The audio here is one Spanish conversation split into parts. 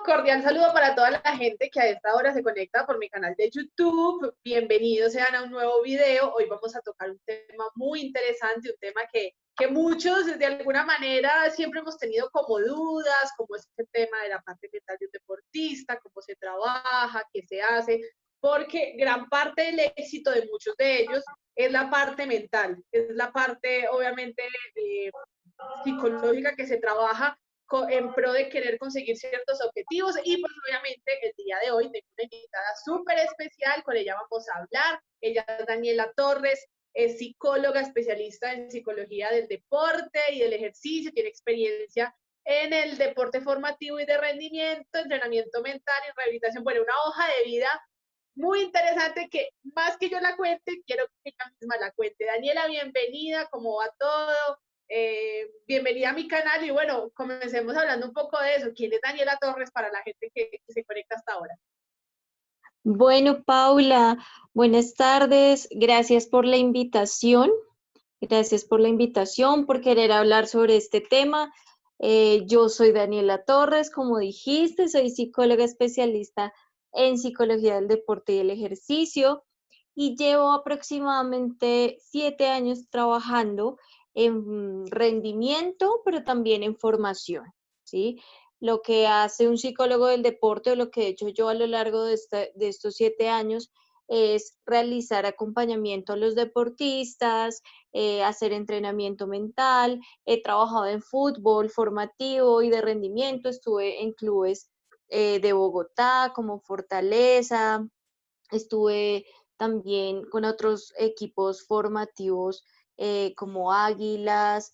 cordial saludo para toda la gente que a esta hora se conecta por mi canal de YouTube. Bienvenidos sean a un nuevo video. Hoy vamos a tocar un tema muy interesante, un tema que muchos de alguna manera siempre hemos tenido como dudas, como es este tema de la parte mental de un deportista, cómo se trabaja, qué se hace, porque gran parte del éxito de muchos de ellos es la parte mental, es la parte obviamente psicológica que se trabaja en pro de querer conseguir ciertos objetivos y pues obviamente el día de hoy tengo una invitada súper especial, con ella vamos a hablar. Ella es Daniela Torres, es psicóloga especialista en psicología del deporte y del ejercicio, tiene experiencia en el deporte formativo y de rendimiento, entrenamiento mental y rehabilitación. Bueno, una hoja de vida muy interesante que más que yo la cuente, quiero que ella misma la cuente. Daniela, bienvenida, ¿cómo va todo? Bienvenida a mi canal y bueno, comencemos hablando un poco de eso. ¿Quién es Daniela Torres para la gente que se conecta hasta ahora? Bueno, Paula, buenas tardes. Gracias por la invitación. Gracias por la invitación, por querer hablar sobre este tema. Yo soy Daniela Torres, como dijiste, soy psicóloga especialista en psicología del deporte y el ejercicio y llevo aproximadamente 7 años trabajando en rendimiento, pero también en formación, ¿sí? Lo que hace un psicólogo del deporte, o lo que he hecho yo a lo largo de estos 7 años, es realizar acompañamiento a los deportistas, hacer entrenamiento mental. He trabajado en fútbol formativo y de rendimiento, estuve en clubes de Bogotá como Fortaleza, estuve también con otros equipos formativos como Águilas,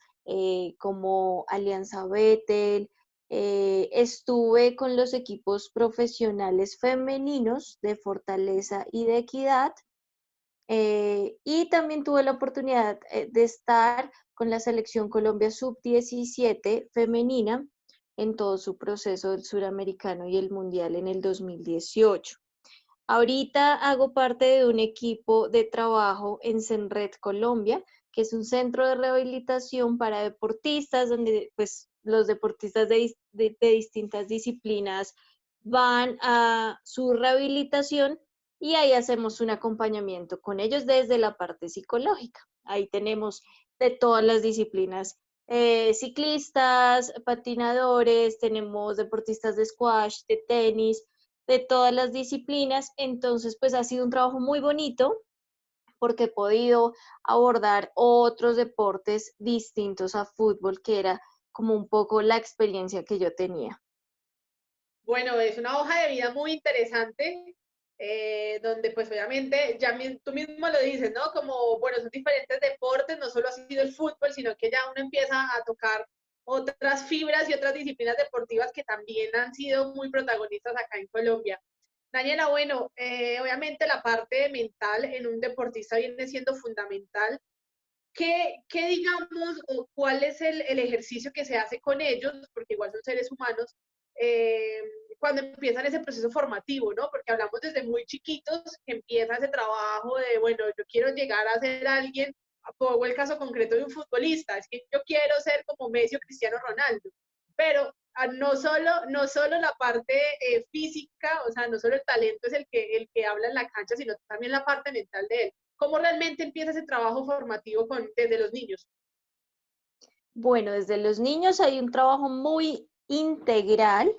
como Alianza Betel. Estuve con los equipos profesionales femeninos de Fortaleza y de Equidad. Y también tuve la oportunidad de estar con la selección Colombia Sub-17 femenina en todo su proceso del suramericano y el mundial en el 2018. Ahorita hago parte de un equipo de trabajo en Senred Colombia, que es un centro de rehabilitación para deportistas, donde pues los deportistas de distintas disciplinas van a su rehabilitación y ahí hacemos un acompañamiento con ellos desde la parte psicológica. Ahí tenemos de todas las disciplinas, ciclistas, patinadores, tenemos deportistas de squash, de tenis, de todas las disciplinas. Entonces, pues ha sido un trabajo muy bonito porque he podido abordar otros deportes distintos a fútbol, que era como un poco la experiencia que yo tenía. Bueno, es una hoja de vida muy interesante, donde pues obviamente ya tú mismo lo dices, ¿no? Como, bueno, son diferentes deportes, no solo ha sido el fútbol, sino que ya uno empieza a tocar otras fibras y otras disciplinas deportivas que también han sido muy protagonistas acá en Colombia. Daniela, bueno, obviamente la parte mental en un deportista viene siendo fundamental. ¿Qué digamos, o cuál es el ejercicio que se hace con ellos? Porque igual son seres humanos, eh, cuando empiezan ese proceso formativo, ¿no? Porque hablamos desde muy chiquitos que empieza ese trabajo de, bueno, yo quiero llegar a ser alguien, pongo el caso concreto de un futbolista, es que yo quiero ser como Messi o Cristiano Ronaldo, pero no solo la parte física, o sea, no solo el talento es el que habla en la cancha, sino también la parte mental de él. ¿Cómo realmente empieza ese trabajo formativo desde los niños? Bueno, desde los niños hay un trabajo muy integral.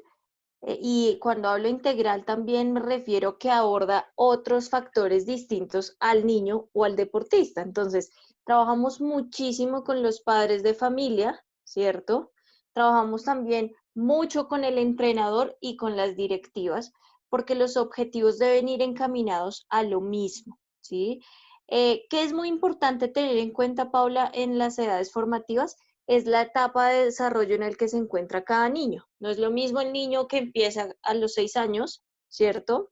Y cuando hablo integral también me refiero que aborda otros factores distintos al niño o al deportista. Entonces, trabajamos muchísimo con los padres de familia, ¿cierto? Trabajamos también mucho con el entrenador y con las directivas, porque los objetivos deben ir encaminados a lo mismo, ¿sí? ¿Qué es muy importante tener en cuenta, Paula, en las edades formativas? Es la etapa de desarrollo en el que se encuentra cada niño. No es lo mismo el niño que empieza a los 6 años, ¿cierto?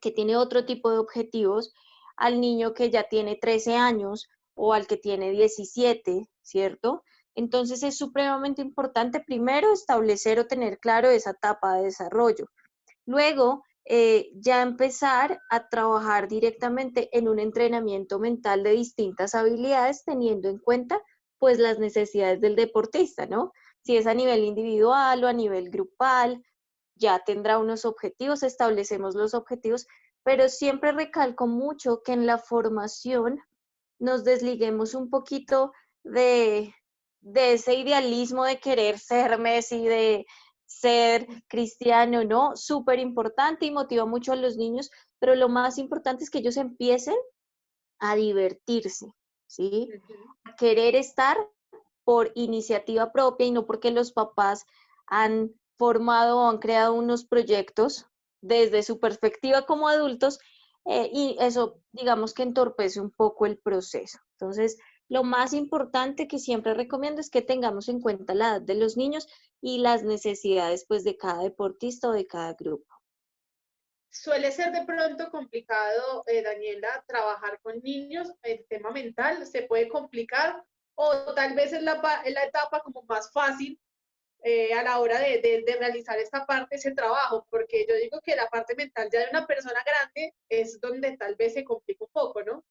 Que tiene otro tipo de objetivos, al niño que ya tiene 13 años o al que tiene 17, ¿cierto? Entonces es supremamente importante primero establecer o tener claro esa etapa de desarrollo. Luego, ya empezar a trabajar directamente en un entrenamiento mental de distintas habilidades, teniendo en cuenta pues las necesidades del deportista, ¿no? Si es a nivel individual o a nivel grupal. ya tendrá unos objetivos, establecemos los objetivos, pero siempre recalco mucho que en la formación nos desliguemos un poquito de ese idealismo de querer ser Messi, de ser cristiano, ¿no? Súper importante y motiva mucho a los niños, pero lo más importante es que ellos empiecen a divertirse, ¿sí? Ujú. A querer estar por iniciativa propia y no porque los papás han formado o han creado unos proyectos desde su perspectiva como adultos, y eso digamos que entorpece un poco el proceso. Entonces, lo más importante que siempre recomiendo es que tengamos en cuenta la edad de los niños y las necesidades pues de cada deportista o de cada grupo. Suele ser de pronto complicado, Daniela, trabajar con niños, el tema mental se puede complicar o tal vez es la etapa como más fácil a la hora de realizar esta parte, ese trabajo, porque yo digo que la parte mental ya de una persona grande es donde tal vez se complica un poco, ¿no?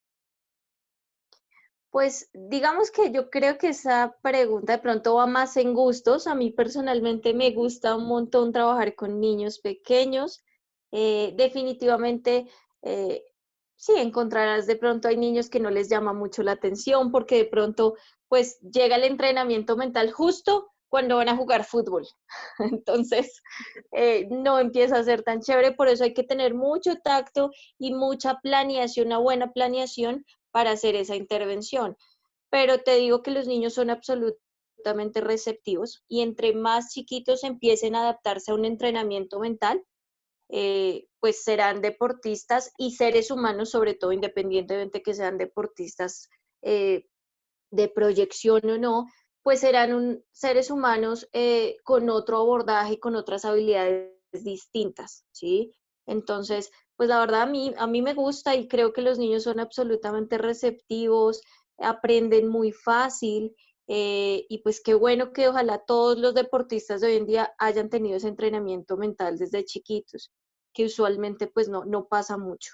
Pues digamos que yo creo que esa pregunta de pronto va más en gustos. A mí personalmente me gusta un montón trabajar con niños pequeños. Definitivamente, eh, sí, encontrarás de pronto hay niños que no les llama mucho la atención porque de pronto pues llega el entrenamiento mental justo cuando van a jugar fútbol. Entonces, no empieza a ser tan chévere. Por eso hay que tener mucho tacto y mucha planeación, una buena planeación para hacer esa intervención. Pero te digo que los niños son absolutamente receptivos y entre más chiquitos empiecen a adaptarse a un entrenamiento mental, pues serán deportistas y seres humanos, sobre todo independientemente que sean deportistas eh, de proyección o no, pues serán seres humanos con otro abordaje, con otras habilidades distintas, ¿sí? Entonces, pues la verdad a mí me gusta y creo que los niños son absolutamente receptivos, aprenden muy fácil, y pues qué bueno que ojalá todos los deportistas de hoy en día hayan tenido ese entrenamiento mental desde chiquitos, que usualmente pues no pasa mucho.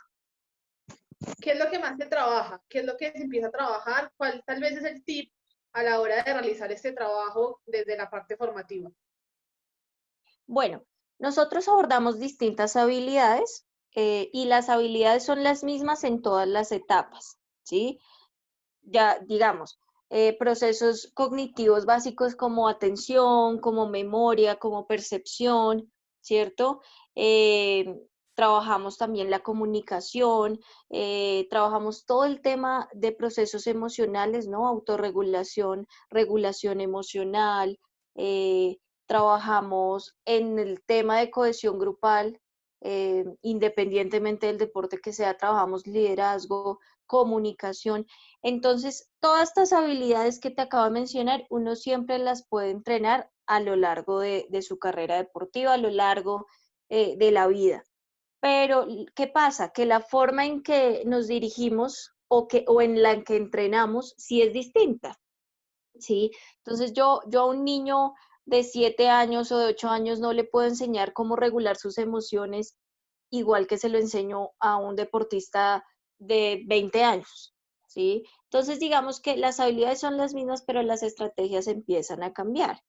¿Qué es lo que más se trabaja? ¿Qué es lo que se empieza a trabajar? ¿Cuál tal vez es el tip a la hora de realizar este trabajo desde la parte formativa? Bueno, nosotros abordamos distintas habilidades, y las habilidades son las mismas en todas las etapas, ¿sí? Ya, digamos, procesos cognitivos básicos como atención, como memoria, como percepción, ¿cierto? Eh, Trabajamos también la comunicación, trabajamos todo el tema de procesos emocionales, ¿no? Autorregulación, regulación emocional, eh, trabajamos en el tema de cohesión grupal, independientemente del deporte que sea, trabajamos liderazgo, comunicación. Entonces, todas estas habilidades que te acabo de mencionar, uno siempre las puede entrenar a lo largo de su carrera deportiva, a lo largo de la vida. Pero, ¿qué pasa? Que la forma en que nos dirigimos o en la que entrenamos sí es distinta, ¿sí? Entonces, yo a un niño de 7 años o de 8 años no le puedo enseñar cómo regular sus emociones igual que se lo enseñó a un deportista de 20 años, ¿sí? Entonces, digamos que las habilidades son las mismas, pero las estrategias empiezan a cambiar.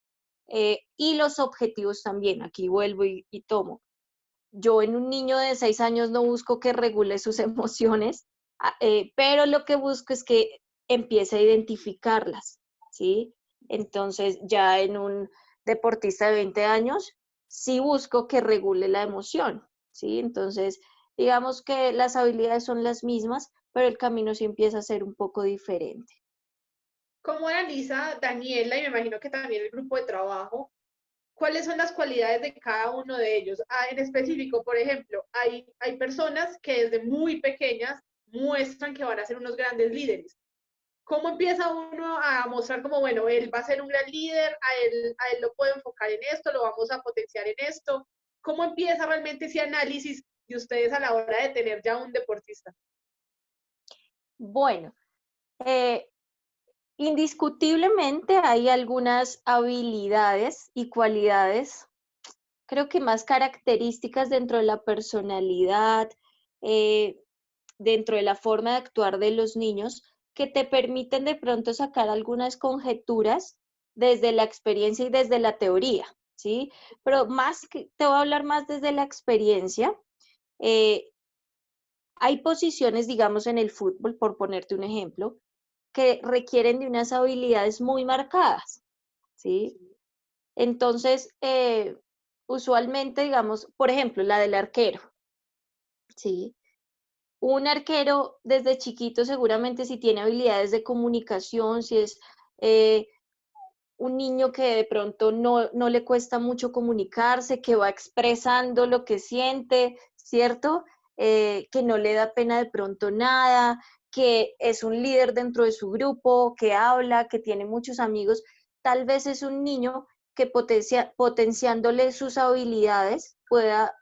Y los objetivos también, aquí vuelvo y tomo. Yo en un niño de 6 años no busco que regule sus emociones, pero lo que busco es que empiece a identificarlas, ¿sí? Entonces, ya en un deportista de 20 años, sí busco que regule la emoción, ¿sí? Entonces, digamos que las habilidades son las mismas, pero el camino sí empieza a ser un poco diferente. ¿Cómo analiza Daniela y me imagino que también el grupo de trabajo? ¿Cuáles son las cualidades de cada uno de ellos? Ah, en específico, por ejemplo, hay personas que desde muy pequeñas muestran que van a ser unos grandes líderes. ¿Cómo empieza uno a mostrar como, bueno, él va a ser un gran líder, a él lo puedo enfocar en esto, lo vamos a potenciar en esto? ¿Cómo empieza realmente ese análisis de ustedes a la hora de tener ya un deportista? Bueno, eh, indiscutiblemente hay algunas habilidades y cualidades, creo que más características dentro de la personalidad, eh, dentro de la forma de actuar de los niños, que te permiten de pronto sacar algunas conjeturas desde la experiencia y desde la teoría, ¿sí? Pero más que, te voy a hablar más desde la experiencia. Eh, Hay posiciones, digamos, en el fútbol, por ponerte un ejemplo, que requieren de unas habilidades muy marcadas, ¿sí? Entonces, usualmente, digamos, por ejemplo, la del arquero, ¿sí? Un arquero desde chiquito seguramente si tiene habilidades de comunicación, si es eh, un niño que de pronto no le cuesta mucho comunicarse, que va expresando lo que siente, ¿cierto? Que no le da pena de pronto nada, que es un líder dentro de su grupo, que habla, que tiene muchos amigos. Tal vez es un niño que potenciándole sus habilidades pueda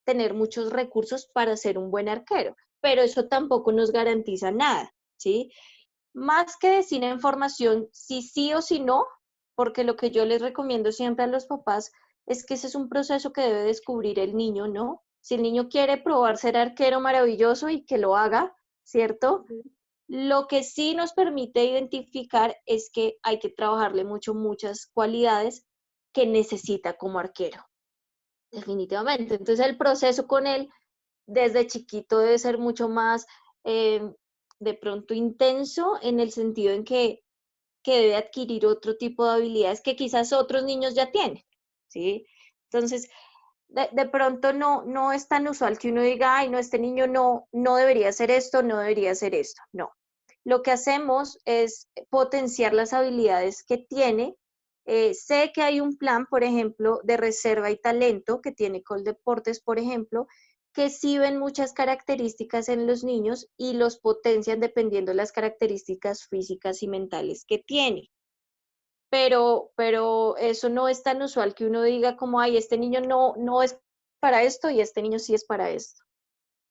tener muchos recursos para ser un buen arquero, pero eso tampoco nos garantiza nada, ¿sí? Más que decir en formación si sí o si no, porque lo que yo les recomiendo siempre a los papás es que ese es un proceso que debe descubrir el niño, ¿no? Si el niño quiere probar ser arquero maravilloso y que lo haga, ¿cierto? Ujú. Lo que sí nos permite identificar es que hay que trabajarle muchas cualidades que necesita como arquero, definitivamente. Entonces el proceso con él desde chiquito debe ser mucho más eh, de pronto intenso en el sentido en que debe adquirir otro tipo de habilidades que quizás otros niños ya tienen, ¿sí? Entonces, de pronto no es tan usual que uno diga, ay, no, este niño no debería hacer esto, no debería hacer esto, no. Lo que hacemos es potenciar las habilidades que tiene. Sé que hay un plan, por ejemplo, de reserva y talento que tiene Coldeportes, por ejemplo, que sí ven muchas características en los niños y los potencian dependiendo de las características físicas y mentales que tiene. Pero eso no es tan usual que uno diga como, ay, este niño no es para esto y este niño sí es para esto.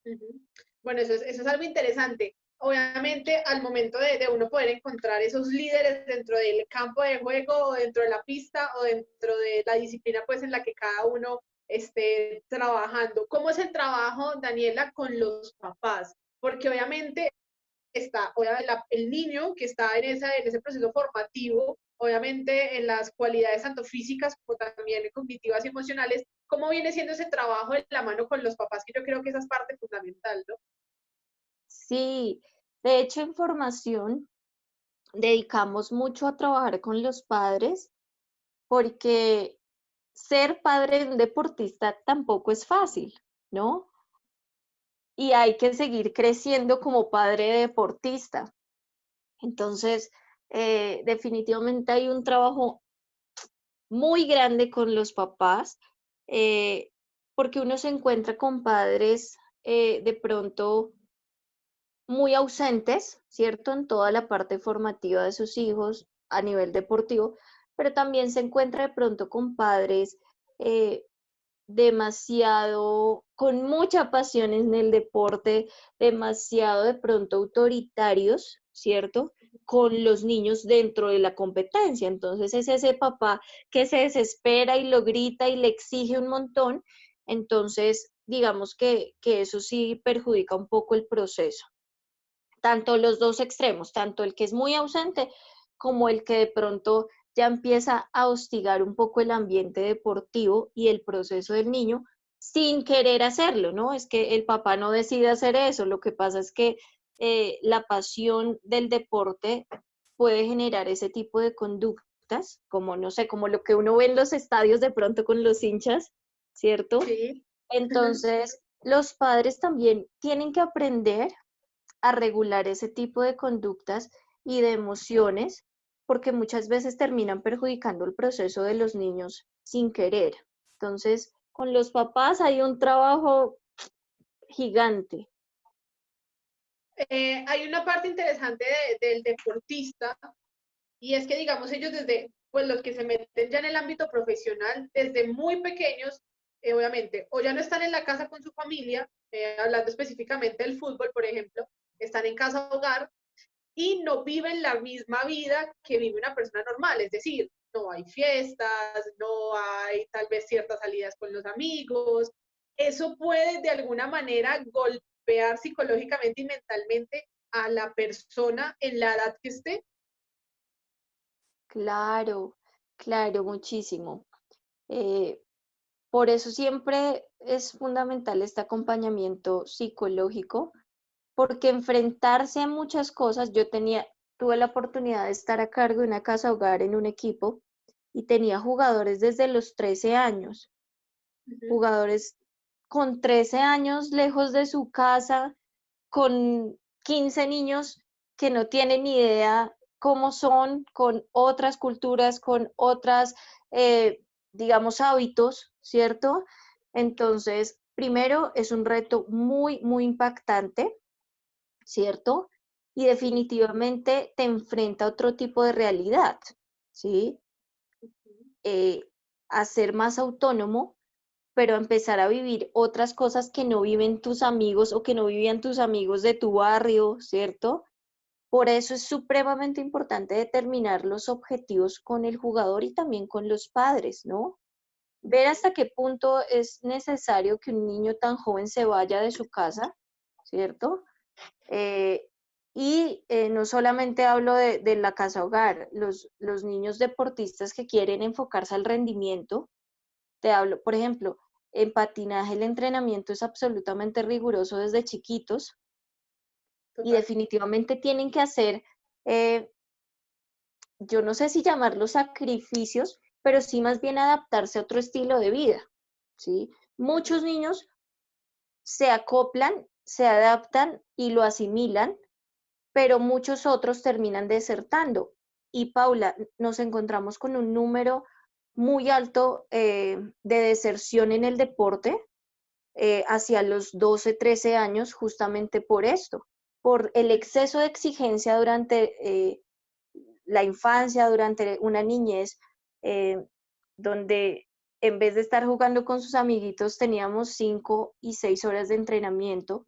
Ujú. Bueno, eso es algo interesante. Obviamente, al momento de uno poder encontrar esos líderes dentro del campo de juego o dentro de la pista o dentro de la disciplina pues en la que cada uno esté trabajando. ¿Cómo es el trabajo, Daniela, con los papás? Porque obviamente está obviamente, el niño que está en ese proceso formativo, obviamente en las cualidades tanto físicas como también cognitivas y emocionales, ¿cómo viene siendo ese trabajo de la mano con los papás? Que yo creo que esa es parte fundamental, ¿no? Sí, de hecho en formación dedicamos mucho a trabajar con los padres porque ser padre de un deportista tampoco es fácil, ¿no? Y hay que seguir creciendo como padre de deportista. Entonces, definitivamente hay un trabajo muy grande con los papás, eh, porque uno se encuentra con padres de pronto muy ausentes, ¿cierto? En toda la parte formativa de sus hijos a nivel deportivo, pero también se encuentra de pronto con padres eh, demasiado, con mucha pasión en el deporte, demasiado de pronto autoritarios, ¿cierto? Con los niños dentro de la competencia. Entonces es ese papá que se desespera y lo grita y le exige un montón. Entonces, digamos que eso sí perjudica un poco el proceso. Tanto los dos extremos, tanto el que es muy ausente como el que de pronto ya empieza a hostigar un poco el ambiente deportivo y el proceso del niño sin querer hacerlo, ¿no? Es que el papá no decide hacer eso, lo que pasa es que la pasión del deporte puede generar ese tipo de conductas, como no sé, como lo que uno ve en los estadios de pronto con los hinchas, ¿cierto? Sí. Entonces, los padres también tienen que aprender a regular ese tipo de conductas y de emociones, porque muchas veces terminan perjudicando el proceso de los niños sin querer. Entonces, con los papás hay un trabajo gigante. Hay una parte interesante del deportista y es que, digamos, ellos desde, pues los que se meten ya en el ámbito profesional, desde muy pequeños, obviamente, o ya no están en la casa con su familia, hablando específicamente del fútbol, por ejemplo, están en casa hogar y no viven la misma vida que vive una persona normal, es decir, no hay fiestas, no hay tal vez ciertas salidas con los amigos. Eso puede de alguna manera golpear psicológicamente y mentalmente a la persona en la edad que esté. Claro, claro, muchísimo. Eh, por eso siempre es fundamental este acompañamiento psicológico, porque enfrentarse a muchas cosas, tuve la oportunidad de estar a cargo de una casa hogar en un equipo y tenía jugadores desde los 13 años, Ujú. jugadores con 13 años lejos de su casa, con 15 niños que no tienen ni idea cómo son, con otras culturas, con otras, digamos, hábitos, ¿cierto? Entonces, primero es un reto muy, muy impactante, ¿cierto? Y Sí. definitivamente te enfrenta a otro tipo de realidad, ¿sí? Ujú. Eh, a ser más autónomo, pero a empezar a vivir otras cosas que no viven tus amigos o que no vivían tus amigos de tu barrio, ¿cierto? Por eso es supremamente importante determinar los objetivos con el jugador y también con los padres, ¿no? Ver hasta qué punto es necesario que un niño tan joven se vaya de su casa, ¿cierto? Eh, no solamente hablo de la casa hogar, los niños deportistas que quieren enfocarse al rendimiento, te hablo, por ejemplo, en patinaje el entrenamiento es absolutamente riguroso desde chiquitos y Total. definitivamente tienen que hacer, eh, yo no sé si llamarlos sacrificios, pero sí más bien adaptarse a otro estilo de vida, ¿sí? Muchos Ujú. niños se acoplan, se adaptan y lo asimilan, pero muchos otros terminan desertando. Y Paula, nos encontramos con un número muy alto de deserción en el deporte hacia los 12, 13 años, justamente por esto, por el exceso de exigencia durante la infancia, durante una niñez, eh, donde en vez de estar jugando con sus amiguitos teníamos 5 y 6 horas de entrenamiento.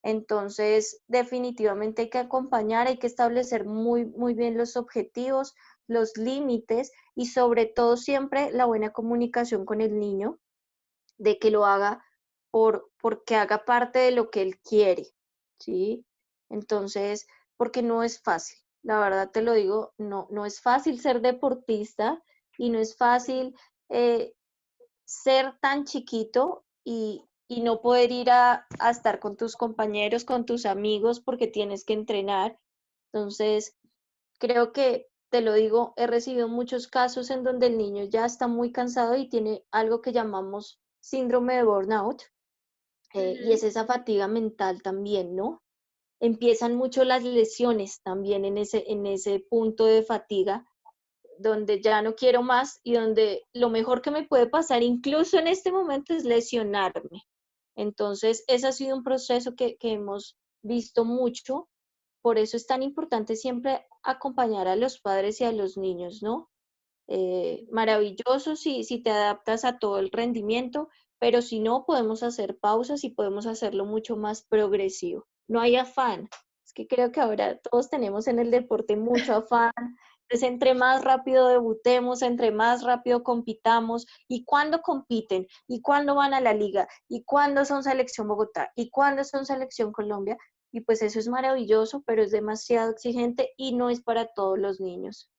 Entonces, definitivamente hay que acompañar, hay que establecer muy, muy bien los objetivos, los límites y sobre todo siempre la buena comunicación con el niño, de que lo haga porque haga parte de lo que él quiere, ¿sí? Entonces, porque no es fácil, la verdad te lo digo, no, no es fácil ser deportista y no es fácil eh, ser tan chiquito y no poder ir a estar con tus compañeros, con tus amigos, porque tienes que entrenar. Entonces, creo que, te lo digo, he recibido muchos casos en donde el niño ya está muy cansado y tiene algo que llamamos síndrome de burnout, y Ujú. es esa fatiga mental también, ¿no? Empiezan mucho las lesiones también en ese punto de fatiga donde ya no quiero más y donde lo mejor que me puede pasar incluso en este momento es lesionarme. Entonces, ese ha sido un proceso que hemos visto mucho, por eso es tan importante siempre acompañar a los padres y a los niños, ¿no? Ujú. Maravilloso si te adaptas a todo el rendimiento, pero si no, podemos hacer pausas y podemos hacerlo mucho más progresivo. No hay afán. Es que creo que ahora todos tenemos en el deporte mucho afán. Entonces, entre más rápido debutemos, entre más rápido compitamos, y cuándo compiten, y cuándo van a la liga, y cuándo son selección Bogotá, y cuándo son selección Colombia, y pues eso es maravilloso, pero es demasiado exigente y no es para todos los niños.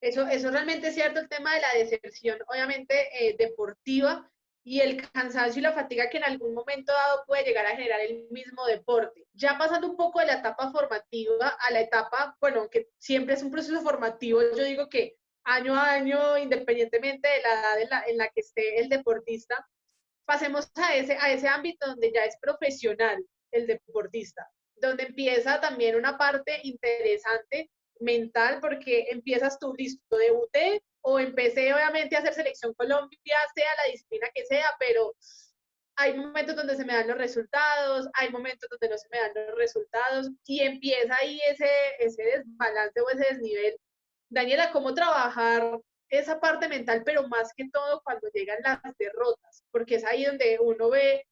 Eso realmente es cierto, el tema de la deserción, obviamente deportiva, y el cansancio y la fatiga que en algún momento dado puede llegar a generar el mismo deporte. Ya pasando un poco de la etapa formativa a la etapa, bueno, que siempre es un proceso formativo, yo digo que año a año, independientemente de la edad en la que esté el deportista, pasemos a ese ámbito donde ya es profesional el deportista, donde empieza también una parte interesante mental, porque empiezas tú, listo, debuté o empecé obviamente a hacer selección Colombia, sea la disciplina que sea, pero hay momentos donde se me dan los resultados, hay momentos donde no se me dan los resultados y empieza ahí ese desbalance o ese desnivel. Daniela, ¿cómo trabajar esa parte mental, pero más que todo cuando llegan las derrotas? Porque es ahí donde uno ve,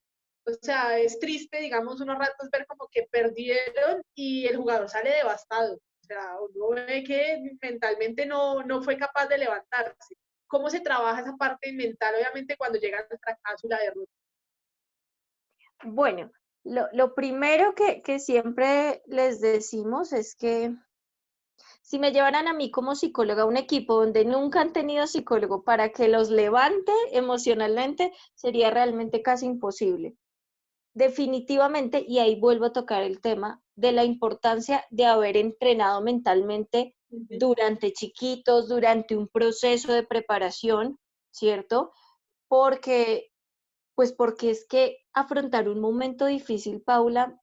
o sea, es triste, digamos, unos ratos ver como que perdieron y el jugador sale devastado. O sea, uno ve que mentalmente no fue capaz de levantarse. ¿Cómo se trabaja esa parte mental, obviamente, cuando llega el fracaso y la derrota? Bueno, lo primero que siempre les decimos es que si me llevaran a mí como psicóloga a un equipo donde nunca han tenido psicólogo para que los levante emocionalmente, sería realmente casi imposible. Definitivamente, y ahí vuelvo a tocar el tema de la importancia de haber entrenado mentalmente durante chiquitos, durante un proceso de preparación, ¿cierto? Porque, pues porque es que afrontar un momento difícil, Paula,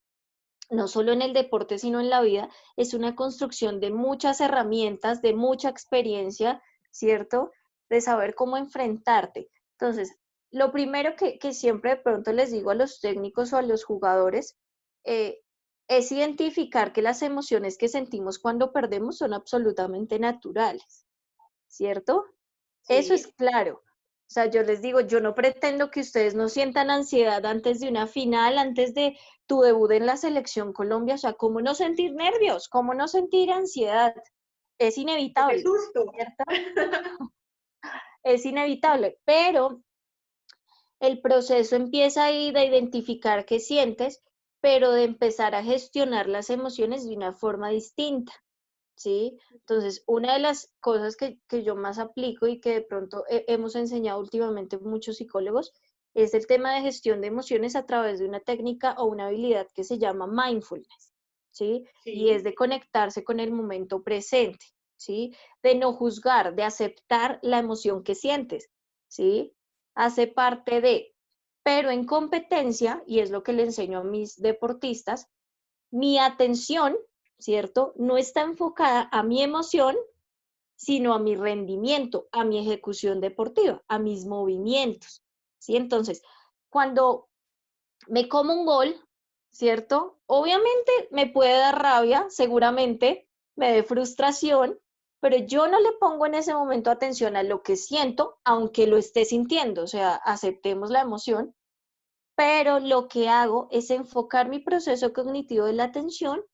no solo en el deporte, sino en la vida, es una construcción de muchas herramientas, de mucha experiencia, ¿cierto? De saber cómo enfrentarte. Entonces, lo primero que siempre de pronto les digo a los técnicos o a los jugadores es identificar que las emociones que sentimos cuando perdemos son absolutamente naturales, ¿cierto? Eso es Sí, claro. O sea, yo les digo, yo no pretendo que ustedes no sientan ansiedad antes de una final, antes de tu debut en la selección Colombia. O sea, ¿cómo no sentir nervios? ¿Cómo no sentir ansiedad? Es qué inevitable, susto. ¿cierto? Es inevitable, pero el proceso empieza ahí de identificar qué sientes, pero de empezar a gestionar las emociones de una forma distinta. ¿Sí? Entonces, una de las cosas que yo más aplico y que de pronto hemos enseñado últimamente muchos psicólogos es el tema de gestión de emociones a través de una técnica o una habilidad que se llama mindfulness, ¿sí? Y es Sí, de conectarse con el momento presente, ¿sí? De no juzgar, de aceptar la emoción que sientes, ¿sí? Hace parte de, pero en competencia, y es lo que le enseño a mis deportistas, mi atención, ¿cierto? No está enfocada a mi emoción, sino a mi rendimiento, a mi ejecución deportiva, a mis movimientos, ¿sí? Entonces, cuando me como un gol, ¿cierto? Obviamente me puede dar rabia, seguramente me dé frustración, pero yo no le pongo en ese momento atención a lo que siento, aunque lo esté sintiendo, o sea, aceptemos la emoción, pero lo que hago es enfocar mi proceso cognitivo de la atención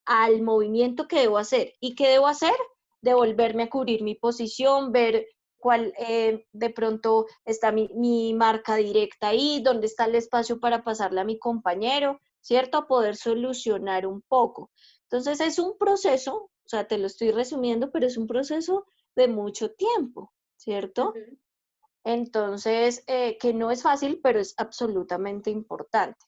al movimiento que debo hacer. ¿Y qué debo hacer? Devolverme a cubrir mi posición, ver cuál de pronto está mi marca directa ahí, dónde está el espacio para pasarle a mi compañero, ¿cierto? A poder solucionar un poco. Entonces es un proceso, o sea, te lo estoy resumiendo, pero es un proceso de mucho tiempo, ¿cierto? ujú, Entonces, que no es fácil, pero es absolutamente importante.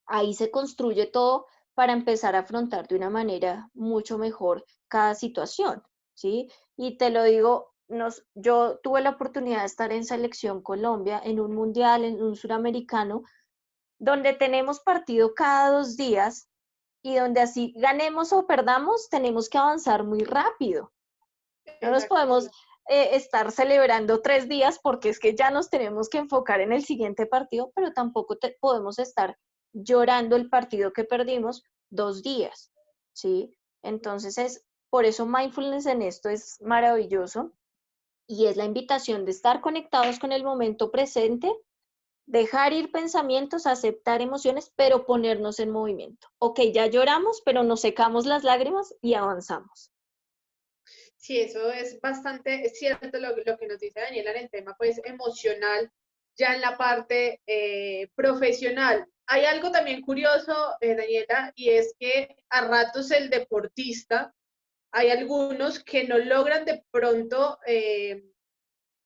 Ahí se construye todo para empezar a afrontar de una manera mucho mejor cada situación, ¿sí? Y te lo digo, yo tuve la oportunidad de estar en Selección Colombia, en un mundial, en un suramericano, donde tenemos partido cada 2 días y donde así ganemos o perdamos, tenemos que avanzar muy rápido. No nos exacto, podemos sí. estar celebrando 3 días porque es que ya nos tenemos que enfocar en el siguiente partido, pero tampoco podemos estar llorando el partido que perdimos 2 días, ¿sí? Entonces por eso mindfulness en esto es maravilloso y es la invitación de estar conectados con el momento presente, dejar ir pensamientos, aceptar emociones, pero ponernos en movimiento. Ok, ya lloramos, pero nos secamos las lágrimas y avanzamos. Sí, eso es bastante es cierto lo que nos dice Daniela en el tema pues emocional, ya en la parte profesional. Hay algo también curioso, Daniela, y es que a ratos el deportista, hay algunos que no logran de pronto,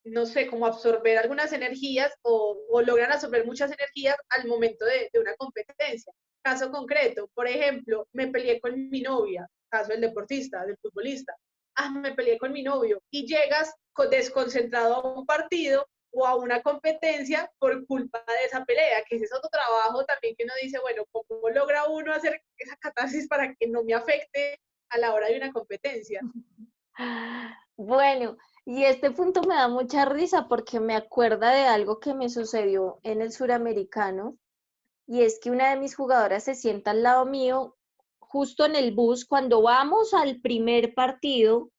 no sé, como absorber algunas energías o logran absorber muchas energías al momento de una competencia. Caso concreto, por ejemplo, me peleé con mi novia, caso del deportista, del futbolista. Ah, me peleé con mi novio y llegas desconcentrado a un partido o a una competencia por culpa de esa pelea, que ese es otro trabajo también que uno dice, bueno, ¿cómo logra uno hacer esa catarsis para que no me afecte a la hora de una competencia? Bueno, y este punto me da mucha risa porque me acuerda de algo que me sucedió en el suramericano y es que una de mis jugadoras se sienta al lado mío justo en el bus cuando vamos al primer partido.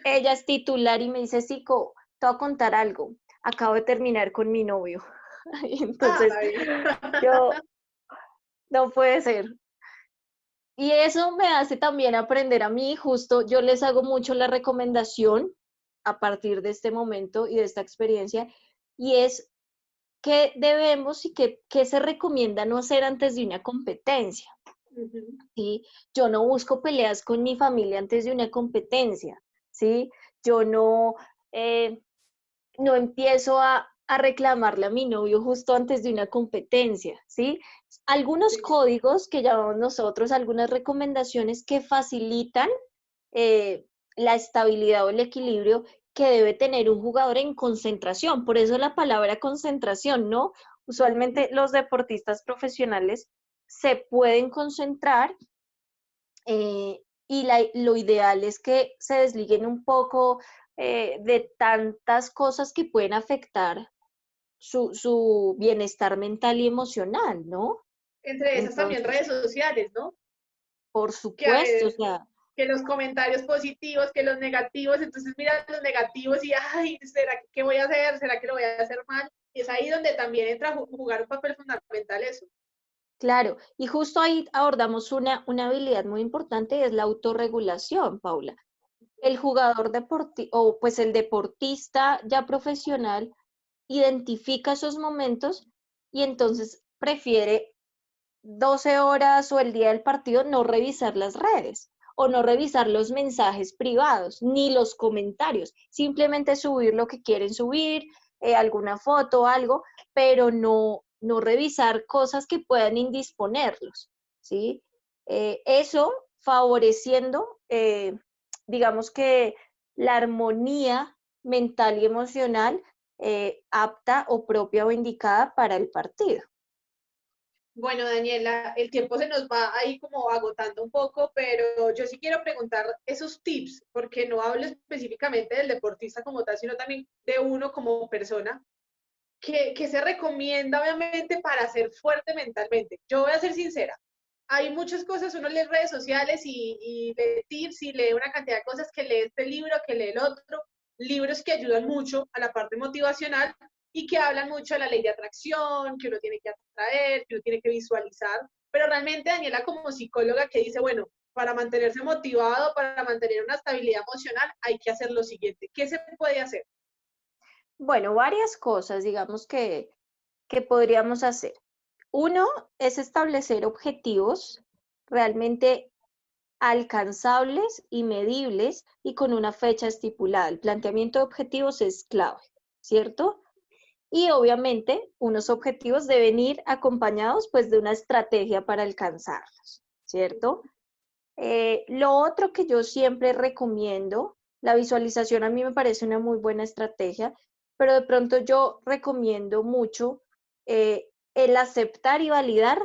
Ella es titular y me dice, Cico, te voy a contar algo. Acabo de terminar con mi novio. Y entonces Ay, yo, no puede ser. Y eso me hace también aprender a mí, justo yo les hago mucho la recomendación a partir de este momento y de esta experiencia, y es qué debemos y qué se recomienda no hacer antes de una competencia. Ujú. ¿sí? Yo no busco peleas con mi familia antes de una competencia, ¿sí? Yo no, eh, no empiezo a reclamarle a mi novio justo antes de una competencia, ¿sí? Algunos Sí. códigos que llamamos nosotros, algunas recomendaciones que facilitan eh, la estabilidad o el equilibrio que debe tener un jugador en concentración. Por eso la palabra concentración, ¿no? Ujú. Usualmente los deportistas profesionales se pueden concentrar y lo ideal es que se desliguen un poco de tantas cosas que pueden afectar su bienestar mental y emocional, ¿no? Entre esas también Entonces, redes sociales, ¿no? por Que a supuesto, o ver, sea, que los comentarios positivos, que los negativos, entonces mira los negativos y, ay, ¿será que qué voy a hacer? ¿Será que lo voy a hacer mal? Y es ahí donde también entra a jugar un papel fundamental eso. claro, y justo ahí abordamos una habilidad muy importante y es la autorregulación, Paula. El jugador deportivo, o pues el deportista ya profesional, identifica esos momentos y entonces prefiere 12 horas o el día del partido no revisar las redes o no revisar los mensajes privados ni los comentarios, simplemente subir lo que quieren subir, alguna foto o algo, pero no revisar cosas que puedan indisponerlos, ¿sí? Eso favoreciendo, digamos que la armonía mental y emocional apta o propia o indicada para el partido. Bueno, Daniela, el tiempo se nos va ahí como agotando un poco, pero yo sí quiero preguntar esos tips, porque no hablo específicamente del deportista como tal, sino también de uno como persona. ¿Qué se recomienda, obviamente, para ser fuerte mentalmente? Yo voy a ser sincera. Hay muchas cosas, uno lee redes sociales y lee tips y lee una cantidad de cosas que lee este libro, que lee el otro, libros que ayudan mucho a la parte motivacional y que hablan mucho de la ley de atracción, que uno tiene que atraer, que uno tiene que visualizar. Pero realmente Daniela como psicóloga que dice, bueno, para mantenerse motivado, para mantener una estabilidad emocional, hay que hacer lo siguiente. ¿Qué se puede hacer? Bueno, varias cosas, digamos que podríamos hacer. Uno es establecer objetivos realmente alcanzables y medibles y con una fecha estipulada. El planteamiento de objetivos es clave, ¿cierto? Y obviamente unos objetivos deben ir acompañados pues de una estrategia para alcanzarlos, ¿cierto? Lo otro que yo siempre recomiendo, la visualización a mí me parece una muy buena estrategia, pero de pronto yo recomiendo mucho el aceptar y validar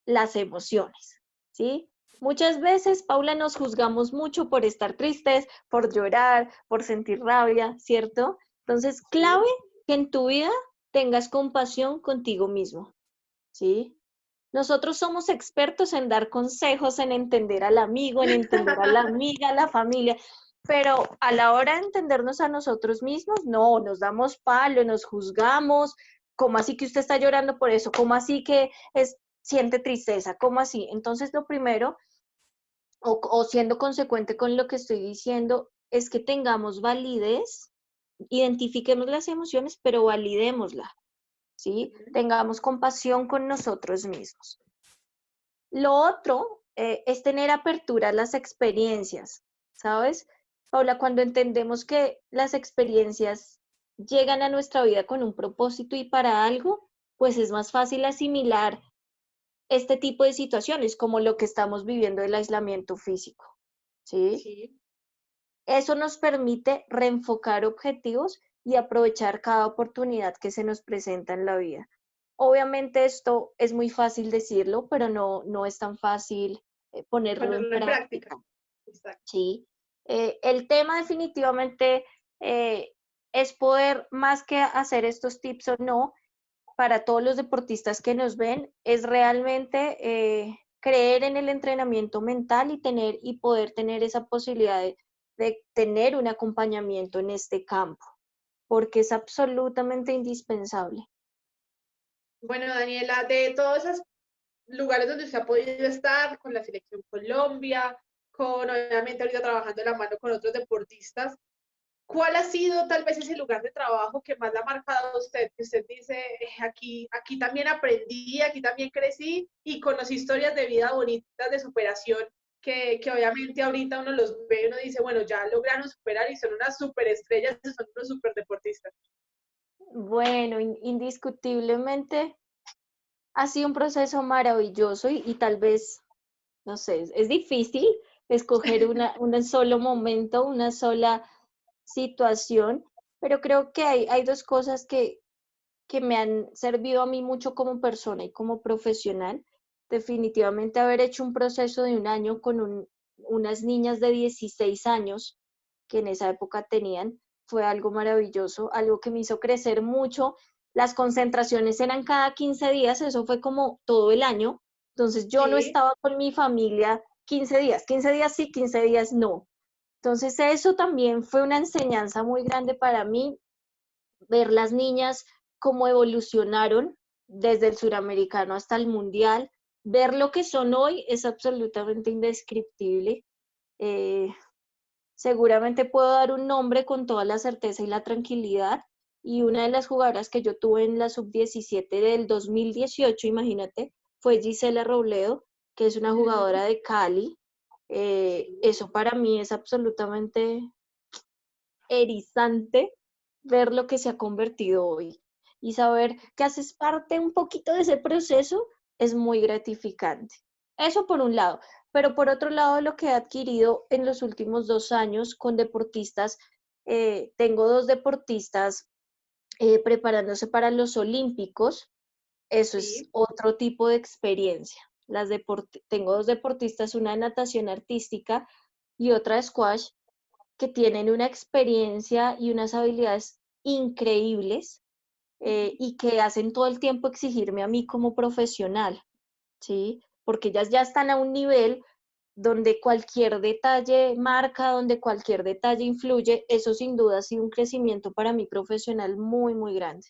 las emociones, ¿sí? Muchas veces, Paula, nos juzgamos mucho por estar tristes, por llorar, por sentir rabia, ¿cierto? Entonces, clave Sí. que en tu vida tengas compasión contigo mismo, ¿sí? Nosotros somos expertos en dar consejos, en entender al amigo, en entender a la amiga, a la familia, pero a la hora de entendernos a nosotros mismos, no, nos damos palo, nos juzgamos. ¿Cómo así que usted está llorando por eso? ¿Cómo así que siente tristeza? ¿Cómo así? Entonces, lo primero, o siendo consecuente con lo que estoy diciendo, es que tengamos validez, identifiquemos las emociones, pero validémoslas, ¿sí? Tengamos compasión con nosotros mismos. Lo otro es tener apertura a las experiencias, ¿sabes? Paula, cuando entendemos que las experiencias llegan a nuestra vida con un propósito y para algo, pues es más fácil asimilar este tipo de situaciones como lo que estamos viviendo del aislamiento físico, ¿sí? Sí. Eso nos permite reenfocar objetivos y aprovechar cada oportunidad que se nos presenta en la vida. Obviamente esto es muy fácil decirlo, pero no es tan fácil ponerlo en Ponerlo en práctica. práctica, Exacto. ¿sí? El tema definitivamente eh, es poder, más que hacer estos tips o no, para todos los deportistas que nos ven, es realmente creer en el entrenamiento mental y poder tener esa posibilidad de tener un acompañamiento en este campo, porque es absolutamente indispensable. Bueno, Daniela, de todos esos lugares donde usted ha podido estar, con la selección Colombia, con obviamente ahorita trabajando de la mano con otros deportistas, ¿cuál ha sido tal vez ese lugar de trabajo que más le ha marcado a usted? Que usted dice, aquí también aprendí, aquí también crecí y conocí historias de vida bonitas, de superación, que obviamente ahorita uno los ve y uno dice, bueno, ya lograron superar y son unas superestrellas, son unos superdeportistas. Bueno, indiscutiblemente ha sido un proceso maravilloso y tal vez, no sé, es difícil escoger un solo momento, una sola situación, pero creo que hay dos cosas que me han servido a mí mucho como persona y como profesional. Definitivamente haber hecho un proceso de un año con unas niñas de 16 años que en esa época tenían, fue algo maravilloso, algo que me hizo crecer mucho. Las concentraciones eran cada 15 días, eso fue como todo el año. Entonces yo no Sí. estaba con mi familia 15 días sí, 15 días no. Entonces eso también fue una enseñanza muy grande para mí, ver las niñas cómo evolucionaron desde el suramericano hasta el mundial, ver lo que son hoy es absolutamente indescriptible. Eh, Seguramente puedo dar un nombre con toda la certeza y la tranquilidad. Y una de las jugadoras que yo tuve en la sub-17 del 2018, imagínate, fue Gisela Robledo, que es una jugadora de Cali. Eso para mí es absolutamente erizante ver lo que se ha convertido hoy y saber que haces parte un poquito de ese proceso es muy gratificante. Eso por un lado, pero por otro lado lo que he adquirido en los últimos 2 años con deportistas, tengo dos deportistas preparándose para los Olímpicos, eso es Sí. otro tipo de experiencia. Tengo dos deportistas, una de natación artística y otra de squash, que tienen una experiencia y unas habilidades increíbles y que hacen todo el tiempo exigirme a mí como profesional, ¿sí? Porque ellas ya están a un nivel donde cualquier detalle marca, donde cualquier detalle influye, eso sin duda ha sido un crecimiento para mí profesional muy, muy grande.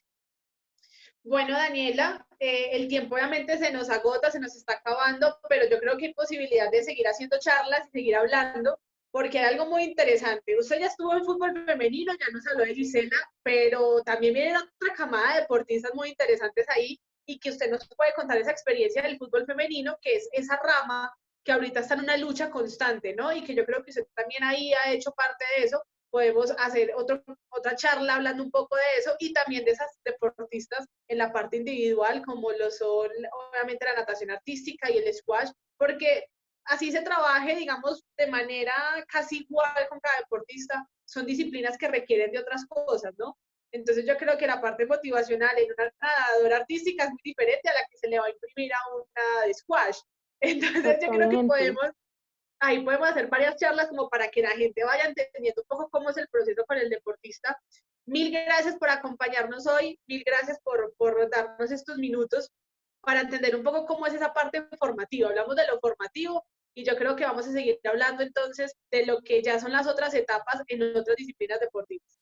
Bueno, Daniela, el tiempo obviamente se nos agota, se nos está acabando, pero yo creo que hay posibilidad de seguir haciendo charlas y seguir hablando, porque hay algo muy interesante. Usted ya estuvo en fútbol femenino, ya nos habló de Gisela, pero también viene otra camada de deportistas muy interesantes ahí y que usted nos puede contar esa experiencia del fútbol femenino, que es esa rama que ahorita está en una lucha constante, ¿no? Y que yo creo que usted también ahí ha hecho parte de eso. Podemos hacer otra charla hablando un poco de eso y también de esas deportistas en la parte individual, como lo son obviamente la natación artística y el squash, porque así se trabaje, digamos, de manera casi igual con cada deportista, son disciplinas que requieren de otras cosas, ¿no? Entonces yo creo que la parte motivacional en una nadadora artística es muy diferente a la que se le va a imprimir a una de squash. Entonces yo creo que Totalmente. ahí podemos hacer varias charlas como para que la gente vaya entendiendo un poco cómo es el proceso con el deportista. Mil gracias por acompañarnos hoy, mil gracias por darnos estos minutos para entender un poco cómo es esa parte formativa. Hablamos de lo formativo y yo creo que vamos a seguir hablando entonces de lo que ya son las otras etapas en otras disciplinas deportivas.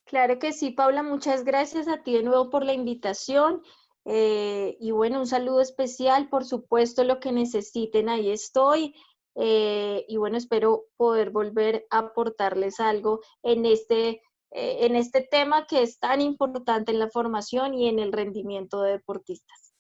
Claro que sí, Paula, muchas gracias a ti de nuevo por la invitación. Y bueno, un saludo especial, por supuesto, lo que necesiten, ahí estoy. Y bueno, espero poder volver a aportarles algo en este tema que es tan importante en la formación y en el rendimiento de deportistas.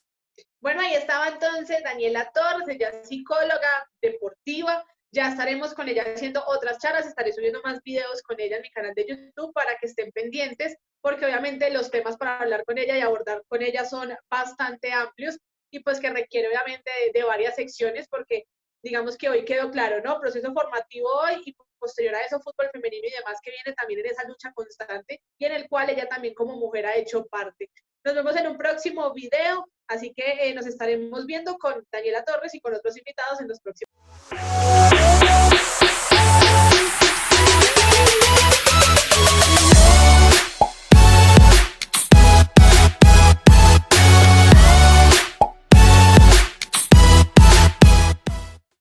Bueno, ahí estaba entonces Daniela Torres, ella es psicóloga deportiva. Ya estaremos con ella haciendo otras charlas, estaré subiendo más videos con ella en mi canal de YouTube para que estén pendientes, porque obviamente los temas para hablar con ella y abordar con ella son bastante amplios y pues que requiere obviamente de varias secciones, porque digamos que hoy quedó claro, ¿no? Proceso formativo hoy y posterior a eso fútbol femenino y demás que viene también en esa lucha constante y en el cual ella también como mujer ha hecho parte. Nos vemos en un próximo video, así que nos estaremos viendo con Daniela Torres y con otros invitados en los próximos.